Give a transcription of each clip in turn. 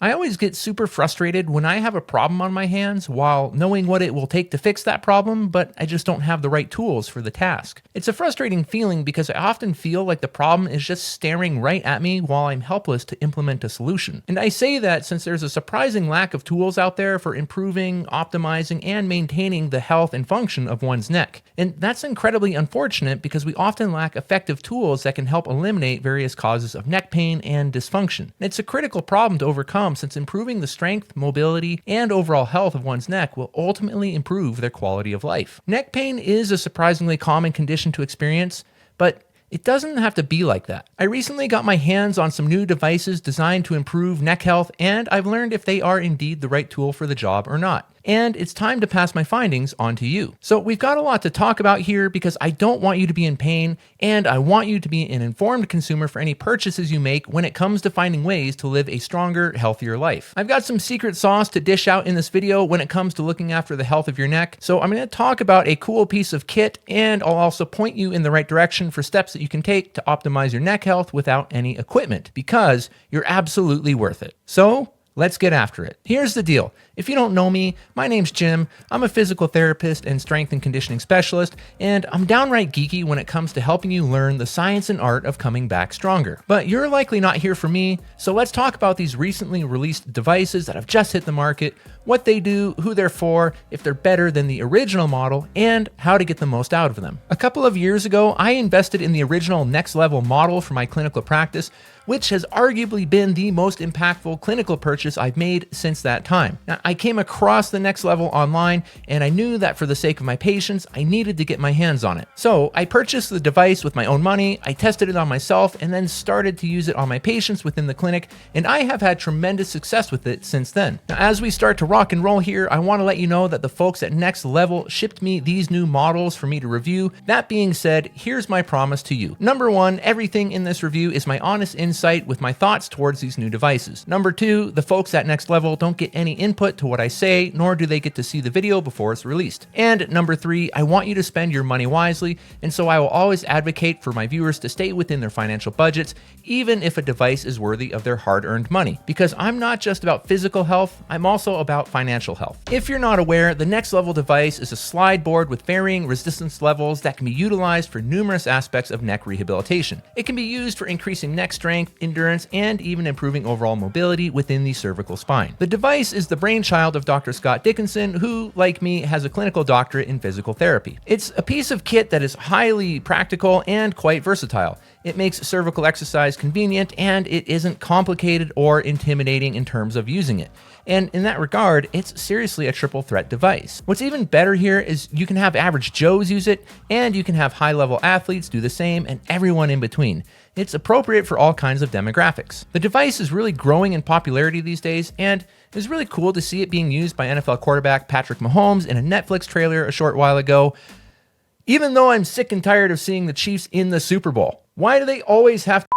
I always get super frustrated when I have a problem on my hands while knowing what it will take to fix that problem, but I just don't have the right tools for the task. It's a frustrating feeling because I often feel like the problem is just staring right at me while I'm helpless to implement a solution. And I say that since there's a surprising lack of tools out there for improving, optimizing, and maintaining the health and function of one's neck. And that's incredibly unfortunate because we often lack effective tools that can help eliminate various causes of neck pain and dysfunction. It's a critical problem to overcome since improving the strength, mobility, and overall health of one's neck will ultimately improve their quality of life. Neck pain is a surprisingly common condition to experience, but it doesn't have to be like that. I recently got my hands on some new devices designed to improve neck health, and I've learned if they are indeed the right tool for the job or not. And it's time to pass my findings on to you. So we've got a lot to talk about here because I don't want you to be in pain, and I want you to be an informed consumer for any purchases you make when it comes to finding ways to live a stronger, healthier life. I've got some secret sauce to dish out in this video when it comes to looking after the health of your neck. So I'm going to talk about a cool piece of kit, and I'll also point you in the right direction for steps that you can take to optimize your neck health without any equipment, because you're absolutely worth it. So let's get after it. Here's the deal. If you don't know me, my name's Jim. I'm a physical therapist and strength and conditioning specialist, and I'm downright geeky when it comes to helping you learn the science and art of coming back stronger. But you're likely not here for me, so let's talk about these recently released devices that have just hit the market, what they do, who they're for, if they're better than the original model, and how to get the most out of them. A couple of years ago, I invested in the original NecksLevel model for my clinical practice, which has arguably been the most impactful clinical purchase I've made since that time. Now, I came across the NecksLevel online, and I knew that for the sake of my patients, I needed to get my hands on it. So I purchased the device with my own money, I tested it on myself, and then started to use it on my patients within the clinic, and I have had tremendous success with it since then. Now, as we start to rock and roll here, I want to let you know that the folks at NecksLevel shipped me these new models for me to review. That being said, here's my promise to you. Number one, everything in this review is my honest insight with my thoughts towards these new devices. Number two, the folks at NecksLevel don't get any input to what I say, nor do they get to see the video before it's released. And number three, I want you to spend your money wisely, and so I will always advocate for my viewers to stay within their financial budgets, even if a device is worthy of their hard-earned money. Because I'm not just about physical health, I'm also about financial health. If you're not aware, the NecksLevel device is a slide board with varying resistance levels that can be utilized for numerous aspects of neck rehabilitation. It can be used for increasing neck strength, endurance, and even improving overall mobility within the cervical spine. The device is the brainchild of Dr. Scott Dickinson, who, like me, has a clinical doctorate in physical therapy. It's a piece of kit that is highly practical and quite versatile. It makes cervical exercise convenient, and it isn't complicated or intimidating in terms of using it. And in that regard, it's seriously a triple threat device. What's even better here is you can have average Joes use it, and you can have high-level athletes do the same, and everyone in between. It's appropriate for all kinds of demographics. The device is really growing in popularity these days, and it was really cool to see it being used by NFL quarterback Patrick Mahomes in a Netflix trailer a short while ago. Even though I'm sick and tired of seeing the Chiefs in the Super Bowl. Why do they always have to?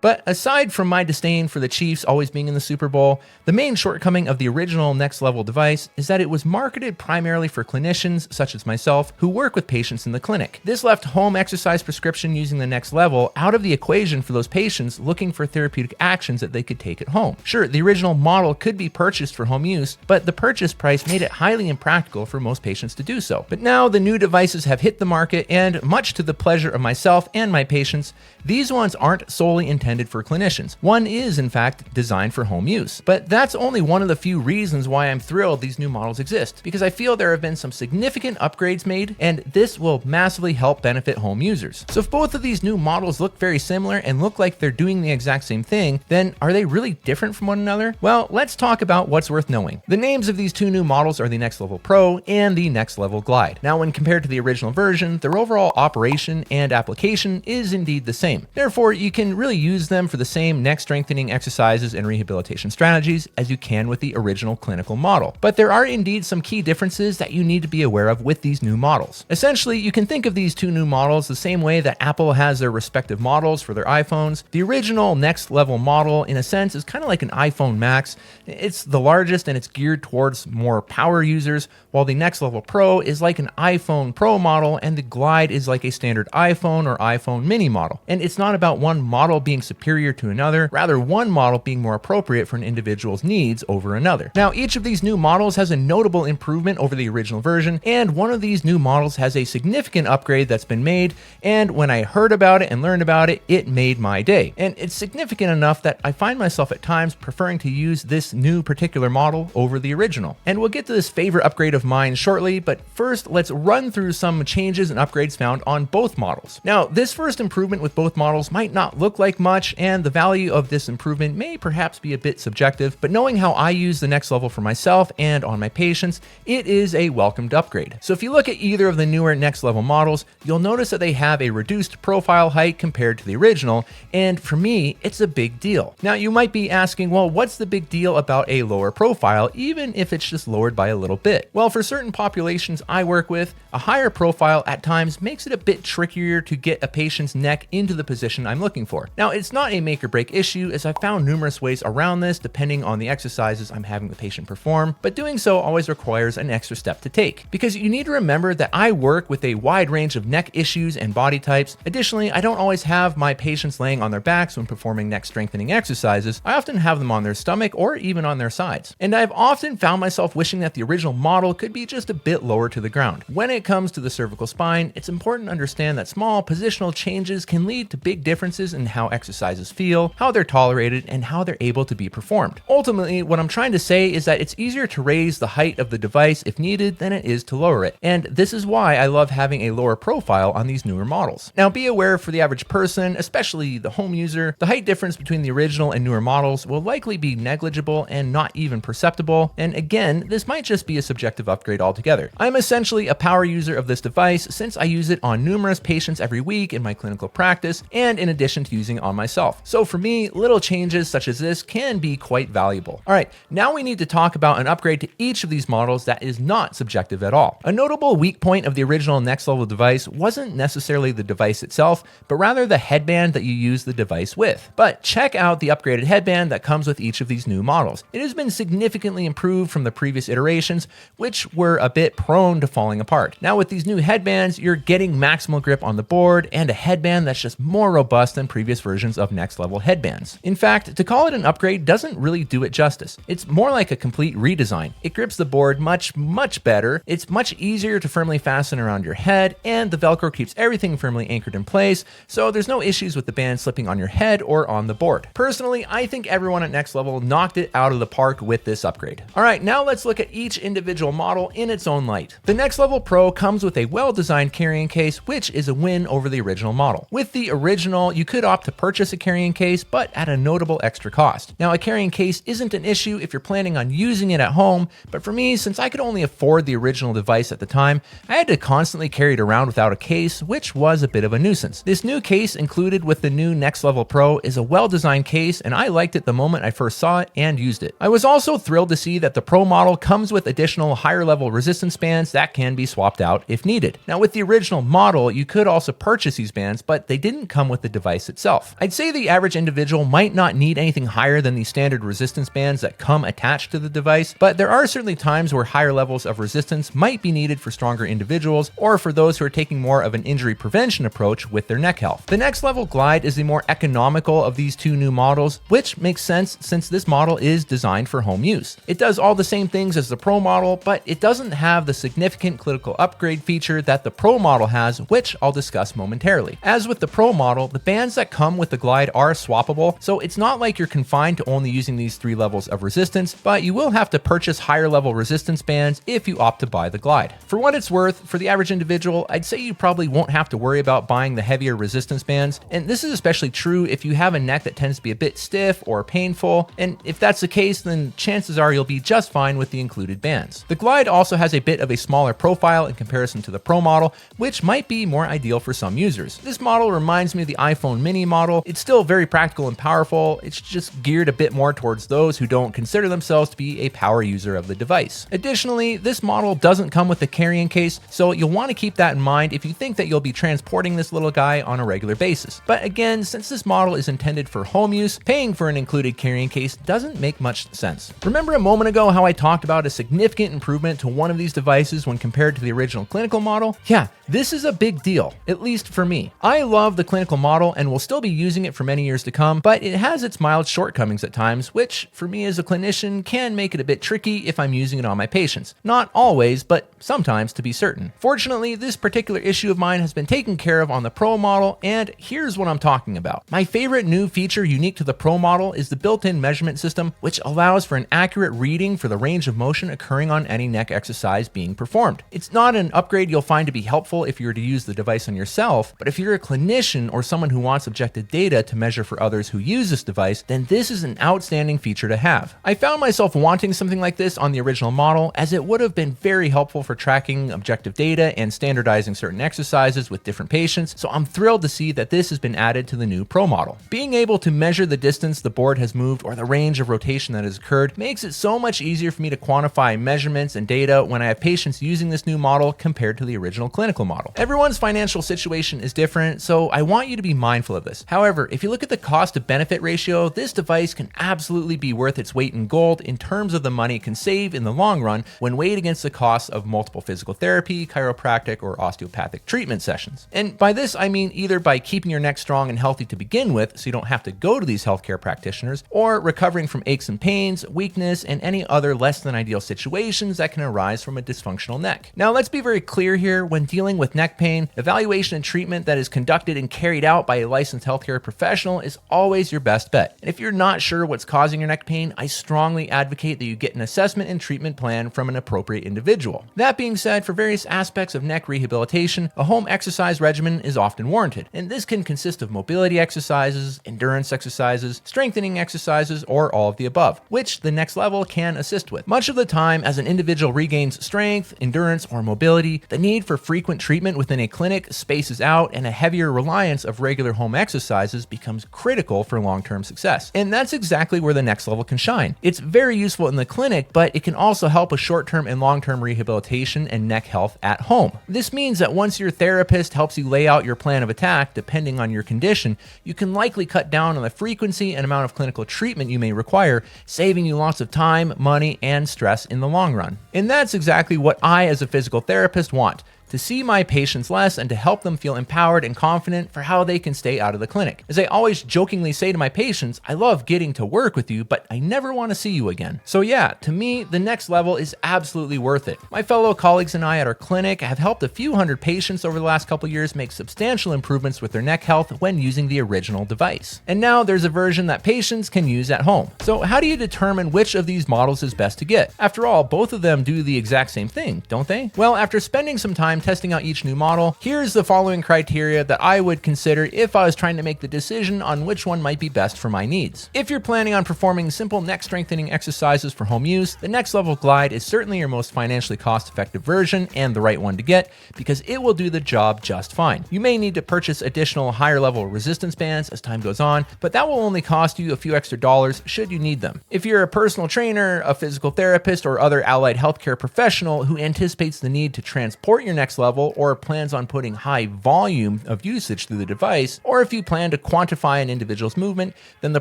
But aside from my disdain for the Chiefs always being in the Super Bowl, the main shortcoming of the original NecksLevel device is that it was marketed primarily for clinicians such as myself who work with patients in the clinic. This left home exercise prescription using the NecksLevel out of the equation for those patients looking for therapeutic actions that they could take at home. Sure, the original model could be purchased for home use, but the purchase price made it highly impractical for most patients to do so. But now the new devices have hit the market, and much to the pleasure of myself and my patients, these ones aren't solely intended for clinicians. One is, in fact, designed for home use. But that's only one of the few reasons why I'm thrilled these new models exist, because I feel there have been some significant upgrades made, and this will massively help benefit home users. So if both of these new models look very similar and look like they're doing the exact same thing, then are they really different from one another? Well, let's talk about what's worth knowing. The names of these two new models are the NecksLevel Pro and the NecksLevel Glide. Now, when compared to the original version, their overall operation and application is indeed the same. Therefore, you can really use them for the same neck strengthening exercises and rehabilitation strategies as you can with the original clinical model. But there are indeed some key differences that you need to be aware of with these new models. Essentially, you can think of these two new models the same way that Apple has their respective models for their iPhones. The original NecksLevel model, in a sense, is kind of like an iPhone Max. It's the largest and it's geared towards more power users, while the NecksLevel Pro is like an iPhone Pro model and the Glide is like a standard iPhone or iPhone mini model. And it's not about one model being superior to another, rather one model being more appropriate for an individual's needs over another. Now, each of these new models has a notable improvement over the original version, and one of these new models has a significant upgrade that's been made, and when I heard about it and learned about it, it made my day. And it's significant enough that I find myself at times preferring to use this new particular model over the original. And we'll get to this favorite upgrade of mine shortly, but first let's run through some changes and upgrades found on both models. Now, this first improvement with both models might not look like much, and the value of this improvement may perhaps be a bit subjective, but knowing how I use the NecksLevel for myself and on my patients, it is a welcomed upgrade. So if you look at either of the newer NecksLevel models, you'll notice that they have a reduced profile height compared to the original, and for me, it's a big deal. Now, you might be asking, well, what's the big deal about a lower profile, even if it's just lowered by a little bit? Well, for certain populations I work with, a higher profile at times makes it a bit trickier to get a patient's neck into the position I'm looking for. Now, it's not a make or break issue, as I've found numerous ways around this depending on the exercises I'm having the patient perform, but doing so always requires an extra step to take, because you need to remember that I work with a wide range of neck issues and body types. Additionally, I don't always have my patients laying on their backs when performing neck strengthening exercises. I often have them on their stomach or even on their sides. And I've often found myself wishing that the original model could be just a bit lower to the ground. When it comes to the cervical spine, it's important to understand that small positional changes can lead to big differences in how exercises feel, how they're tolerated, and how they're able to be performed. Ultimately, what I'm trying to say is that it's easier to raise the height of the device if needed than it is to lower it. And this is why I love having a lower profile on these newer models. Now, be aware for the average person, especially the home user, the height difference between the original and newer models will likely be negligible and not even perceptible. And again, this might just be a subjective upgrade altogether. I'm essentially a power user of this device since I use it on numerous patients every week in my clinical practice, and in addition to using it on myself. So for me, little changes such as this can be quite valuable. All right, now we need to talk about an upgrade to each of these models that is not subjective at all. A notable weak point of the original NecksLevel device wasn't necessarily the device itself, but rather the headband that you use the device with. But check out the upgraded headband that comes with each of these new models. It has been significantly improved from the previous iterations, which were a bit prone to falling apart. Now with these new headbands, you're getting maximal grip on the board and a headband that's just more robust than previous versions of NecksLevel headbands. In fact, to call it an upgrade doesn't really do it justice. It's more like a complete redesign. It grips the board much better. It's much easier to firmly fasten around your head, and the Velcro keeps everything firmly anchored in place, so there's no issues with the band slipping on your head or on the board. Personally, I think everyone at NecksLevel knocked it out of the park with this upgrade. All right, now let's look at each individual model in its own light. The NecksLevel Pro comes with a well-designed carrying case, which is a win over the original model. With the original, you could opt to purchase a carrying case, but at a notable extra cost. Now, a carrying case isn't an issue if you're planning on using it at home, but for me, since I could only afford the original device at the time, I had to constantly carry it around without a case, which was a bit of a nuisance. This new case included with the new NecksLevel Pro is a well-designed case, and I liked it the moment I first saw it and used it. I was also thrilled to see that the Pro model comes with additional higher level resistance bands that can be swapped out if needed. Now with the original model, you could also purchase these bands, but they didn't come with the device itself. I'd say the average individual might not need anything higher than the standard resistance bands that come attached to the device, but there are certainly times where higher levels of resistance might be needed for stronger individuals or for those who are taking more of an injury prevention approach with their neck health. The NecksLevel Glide is the more economical of these two new models, which makes sense since this model is designed for home use. It does all the same things as the Pro model, but it doesn't have the significant clinical upgrade feature that the Pro model has, which I'll discuss momentarily. As with the Pro model, the bands that come with the Glide are swappable, so it's not like you're confined to only using these 3 levels of resistance, but you will have to purchase higher level resistance bands if you opt to buy the Glide. For what it's worth, for the average individual, I'd say you probably won't have to worry about buying the heavier resistance bands, and this is especially true if you have a neck that tends to be a bit stiff or painful, and if that's the case, then chances are you'll be just fine with the included bands. The Glide also has a bit of a smaller profile in comparison to the Pro model, which might be more ideal for some users. This model reminds me of the iPhone mini model. It's still very practical and powerful, it's just geared a bit more towards those who don't consider themselves to be a power user of the device. Additionally, this model doesn't come with a carrying case, so you'll want to keep that in mind if you think that you'll be transporting this little guy on a regular basis. But again, since this model is intended for home use, paying for an included carrying case doesn't make much sense. Remember a moment ago how I talked about a significant improvement to one of these devices when compared to the original clinical model? Yeah, this is a big deal, at least for me. I love the clinical model and will still be using using it for many years to come, but it has its mild shortcomings at times, which for me as a clinician can make it a bit tricky if I'm using it on my patients. Not always, but sometimes to be certain. Fortunately, this particular issue of mine has been taken care of on the Pro model, and here's what I'm talking about. My favorite new feature unique to the Pro model is the built-in measurement system, which allows for an accurate reading for the range of motion occurring on any neck exercise being performed. It's not an upgrade you'll find to be helpful if you were to use the device on yourself, but if you're a clinician or someone who wants objective data to measure for others who use this device, then this is an outstanding feature to have. I found myself wanting something like this on the original model, as it would have been very helpful for tracking objective data and standardizing certain exercises with different patients, so I'm thrilled to see that this has been added to the new Pro model. Being able to measure the distance the board has moved or the range of rotation that has occurred makes it so much easier for me to quantify measurements and data when I have patients using this new model compared to the original clinical model. Everyone's financial situation is different, so I want you to be mindful of this. However, if you look at the cost to benefit ratio, this device can absolutely be worth its weight in gold in terms of the money it can save in the long run when weighed against the costs of multiple physical therapy, chiropractic, or osteopathic treatment sessions. And by this, I mean either by keeping your neck strong and healthy to begin with, so you don't have to go to these healthcare practitioners, or recovering from aches and pains, weakness, and any other less than ideal situations that can arise from a dysfunctional neck. Now, let's be very clear here. When dealing with neck pain, evaluation and treatment that is conducted and carried out by a licensed healthcare professional is always your best bet. And if you're not sure what's causing your neck pain, I strongly advocate that you get an assessment and treatment plan from an appropriate individual. That being said, for various aspects of neck rehabilitation, a home exercise regimen is often warranted, and this can consist of mobility exercises, endurance exercises, strengthening exercises, or all of the above, which the NecksLevel can assist with. Much of the time, as an individual regains strength, endurance, or mobility, the need for frequent treatment within a clinic spaces out, and a heavier reliance of regular home exercises becomes critical for long-term success. And that's exactly where the NecksLevel can shine. It's very useful in the clinic, but it can also help with short-term and long-term rehabilitation and neck health at home. This means that once your therapist helps you lay out your plan of attack, depending on your condition, you can likely cut down on the frequency and amount of clinical treatment you may require, saving you lots of time, money, and stress in the long run. And that's exactly what I, as a physical therapist, want. To see my patients less and to help them feel empowered and confident for how they can stay out of the clinic. As I always jokingly say to my patients, I love getting to work with you, but I never want to see you again. So yeah, to me, the NecksLevel is absolutely worth it. My fellow colleagues and I at our clinic have helped a few hundred patients over the last couple years make substantial improvements with their neck health when using the original device. And now there's a version that patients can use at home. So how do you determine which of these models is best to get? After all, both of them do the exact same thing, don't they? Well, after spending some time testing out each new model, here's the following criteria that I would consider if I was trying to make the decision on which one might be best for my needs. If you're planning on performing simple neck strengthening exercises for home use, the NecksLevel Glide is certainly your most financially cost-effective version and the right one to get because it will do the job just fine. You may need to purchase additional higher level resistance bands as time goes on, but that will only cost you a few extra dollars should you need them. If you're a personal trainer, a physical therapist, or other allied healthcare professional who anticipates the need to transport your NecksLevel or plans on putting high volume of usage through the device, or if you plan to quantify an individual's movement, then the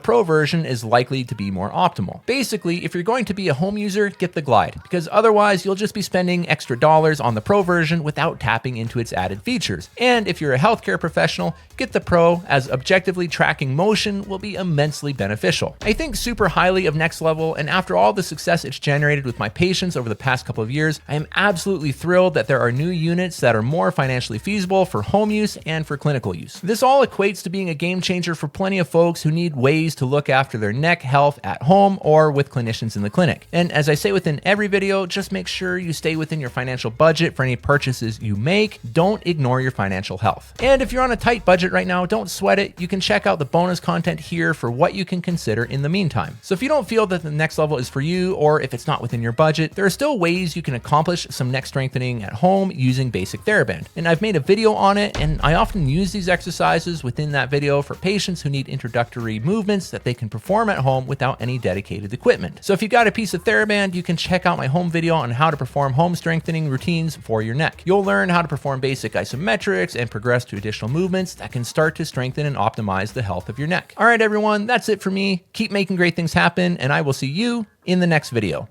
Pro version is likely to be more optimal. Basically, if you're going to be a home user, get the Glide, because otherwise you'll just be spending extra dollars on the Pro version without tapping into its added features. And if you're a healthcare professional, get the Pro, as objectively tracking motion will be immensely beneficial. I think super highly of NecksLevel, and after all the success it's generated with my patients over the past couple of years, I am absolutely thrilled that there are new units that are more financially feasible for home use and for clinical use. This all equates to being a game changer for plenty of folks who need ways to look after their neck health at home or with clinicians in the clinic. And as I say within every video, just make sure you stay within your financial budget for any purchases you make. Don't ignore your financial health. And if you're on a tight budget right now, don't sweat it. You can check out the bonus content here for what you can consider in the meantime. So if you don't feel that the NecksLevel is for you, or if it's not within your budget, there are still ways you can accomplish some neck strengthening at home using basic TheraBand. And I've made a video on it, and I often use these exercises within that video for patients who need introductory movements that they can perform at home without any dedicated equipment. So if you got a piece of TheraBand, you can check out my home video on how to perform home strengthening routines for your neck. You'll learn how to perform basic isometrics and progress to additional movements that can start to strengthen and optimize the health of your neck. All right, everyone, that's it for me. Keep making great things happen, and I will see you in the next video.